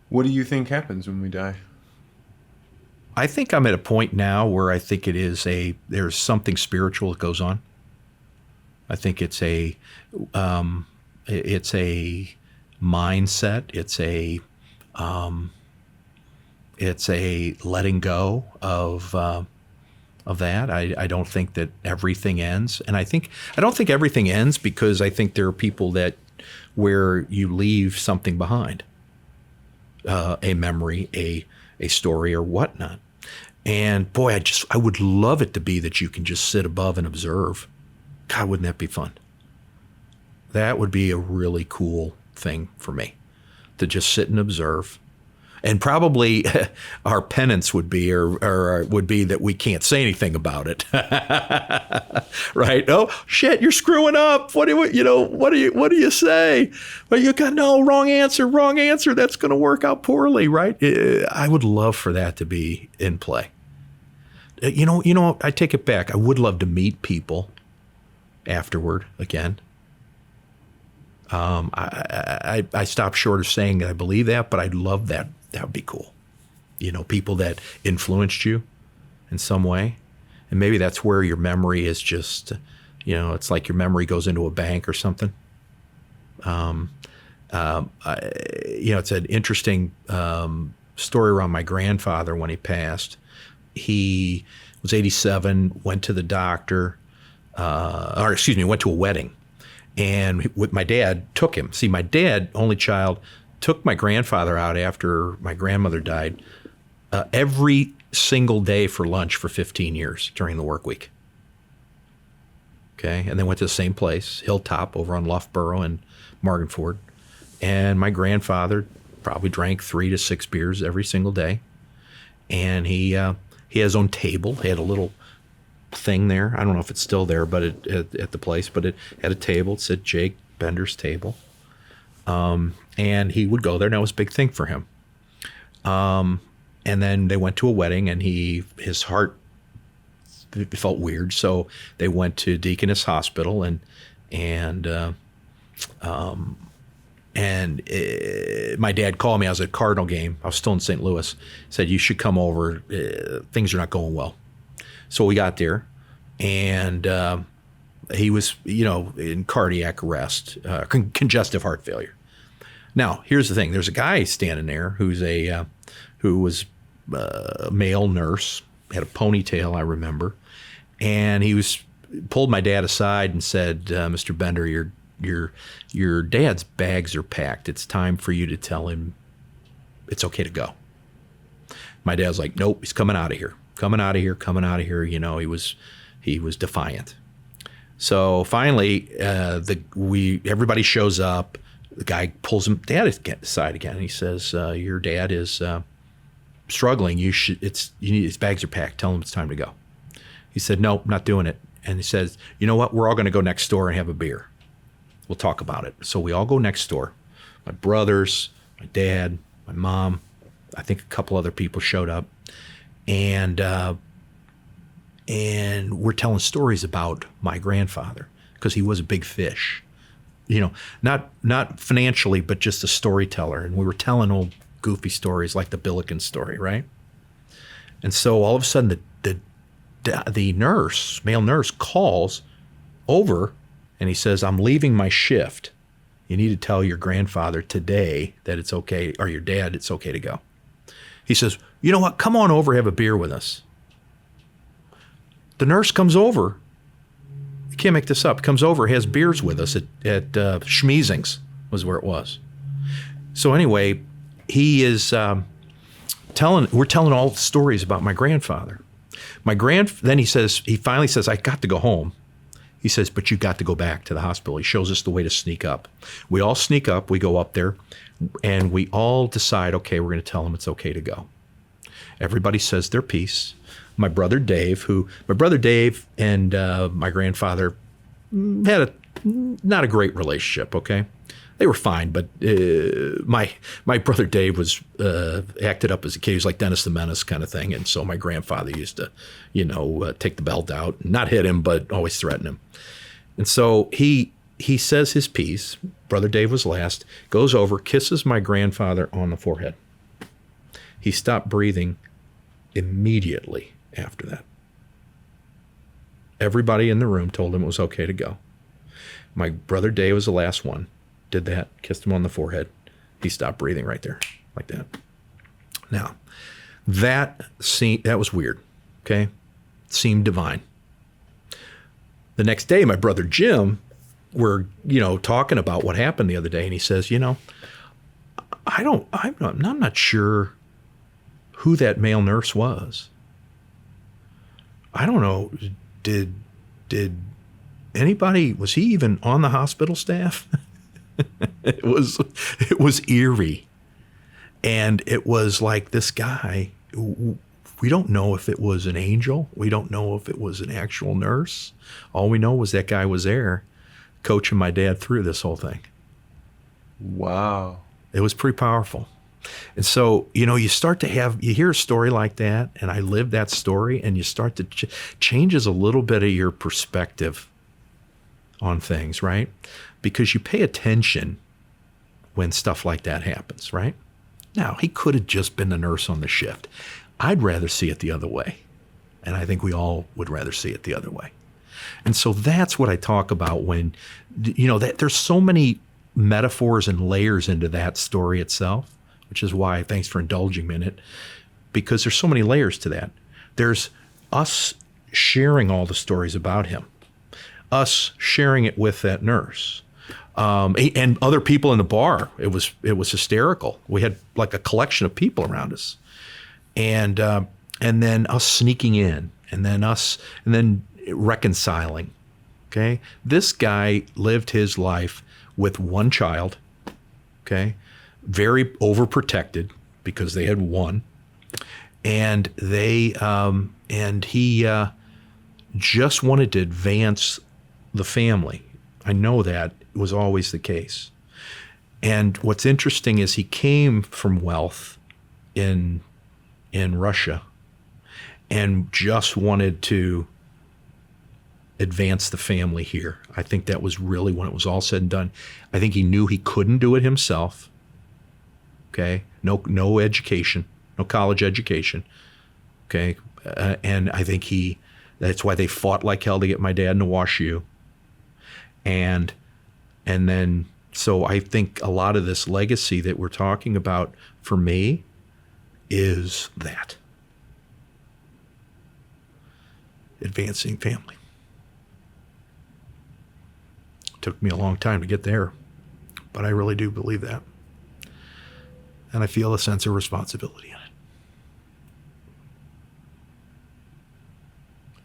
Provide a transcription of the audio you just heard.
What do you think happens when we die? I think I'm at a point now where I think there's something spiritual that goes on. I think it's a mindset. It's a letting go of that. I don't think that everything ends, and I don't think everything ends because I think there are people where you leave something behind, a memory, a story, or whatnot. And boy, I would love it to be that you can just sit above and observe. God, wouldn't that be fun? That would be a really cool thing for me, to just sit and observe. And probably our penance would be, or would be that we can't say anything about it, right? Oh shit, you're screwing up. What do you say? Well, you got no wrong answer. That's going to work out poorly, right? I would love for that to be in play. I take it back. I would love to meet people afterward again. I stopped short of saying that I believe that, but I'd love that. That would be cool. People that influenced you in some way. And maybe that's where your memory is just, it's like your memory goes into a bank or something. It's an interesting story around my grandfather when he passed. He was 87, went to the doctor, went to a wedding. And my dad took him. See, my dad, only child, took my grandfather out after my grandmother died every single day for lunch for 15 years during the work week. Okay, and then went to the same place, Hilltop, over on Loughborough and Marginford. And my grandfather probably drank 3 to 6 beers every single day. And he had his own table. He had a little thing there. I don't know if it's still there, but at the place, but it had a table. It said Jake Bender's table. And he would go there, and that was a big thing for him. And then they went to a wedding, and his heart felt weird, so they went to Deaconess Hospital, and my dad called me. I was at a Cardinal game. I was still in St. Louis. Said, you should come over. Things are not going well. So we got there, and he was, in cardiac arrest, congestive heart failure. Now, here's the thing. There's a guy standing there who was a male nurse, had a ponytail, I remember, and he pulled my dad aside and said, Mr. Bender, your dad's bags are packed. It's time for you to tell him it's okay to go. My dad was like, nope, he's coming out of here. Coming out of here. He was defiant. So finally, everybody shows up. The guy pulls him dad aside again. And he says, "Your dad is struggling. You need his bags are packed. Tell him it's time to go." He said, "Nope, not doing it." And he says, "You know what? We're all going to go next door and have a beer. We'll talk about it." So we all go next door. My brothers, my dad, my mom. I think a couple other people showed up. And we're telling stories about my grandfather because he was a big fish, not financially, but just a storyteller. And we were telling old goofy stories like the Billiken story, right? And so all of a sudden the nurse, male nurse, calls over and he says, "I'm leaving my shift. You need to tell your grandfather today that it's okay, or your dad, it's okay to go." He says, "You know what? Come on over, have a beer with us." The nurse comes over. You can't make this up. Comes over, has beers with us at Schmeezing's was where it was. So anyway, he is we're telling all the stories about my grandfather. Then he finally says, "I got to go home." He says, "But you got to go back to the hospital." He shows us the way to sneak up. We all sneak up. We go up there. And we all decide, okay, we're going to tell them it's okay to go. Everybody says their piece. My brother Dave and my grandfather had not a great relationship, okay? They were fine, but my brother Dave was acted up as a kid. He was like Dennis the Menace kind of thing. And so my grandfather used to, take the belt out, not hit him, but always threaten him. And so he says his piece. Brother Dave was last, goes over, kisses my grandfather on the forehead. He stopped breathing immediately after that. Everybody in the room told him it was okay to go. My brother Dave was the last one. Did that, kissed him on the forehead. He stopped breathing right there, like that. Now, that was weird, okay? Seemed divine. The next day, my brother Jim, we're, talking about what happened the other day, and he says, I'm not sure who that male nurse was. I don't know. Did anybody, was he even on the hospital staff? It was eerie. And it was like this guy, we don't know if it was an angel. We don't know if it was an actual nurse. All we know was that guy was there coaching my dad through this whole thing. Wow. It was pretty powerful. And so, you start to you hear a story like that, and I lived that story, and you start to changes a little bit of your perspective on things, right? Because you pay attention when stuff like that happens, right? Now, he could have just been the nurse on the shift. I'd rather see it the other way. And I think we all would rather see it the other way. And so that's what I talk about when, that there's so many metaphors and layers into that story itself, which is why, thanks for indulging me in it, because there's so many layers to that. There's us sharing all the stories about him, us sharing it with that nurse, and other people in the bar. It was hysterical. We had like a collection of people around us, and then us sneaking in, and then reconciling. Okay, this guy lived his life with one child. Okay, very overprotected because they had one, and he just wanted to advance the family. I know that was always the case. And what's interesting is he came from wealth in Russia and just wanted to advance the family here. I think that was really when it was all said and done. I think he knew he couldn't do it himself. Okay, no education, no college education. Okay, and I think that's why they fought like hell to get my dad into WashU. And then, so I think a lot of this legacy that we're talking about for me is that. Advancing family. Took me a long time to get there, but I really do believe that. And I feel a sense of responsibility in it.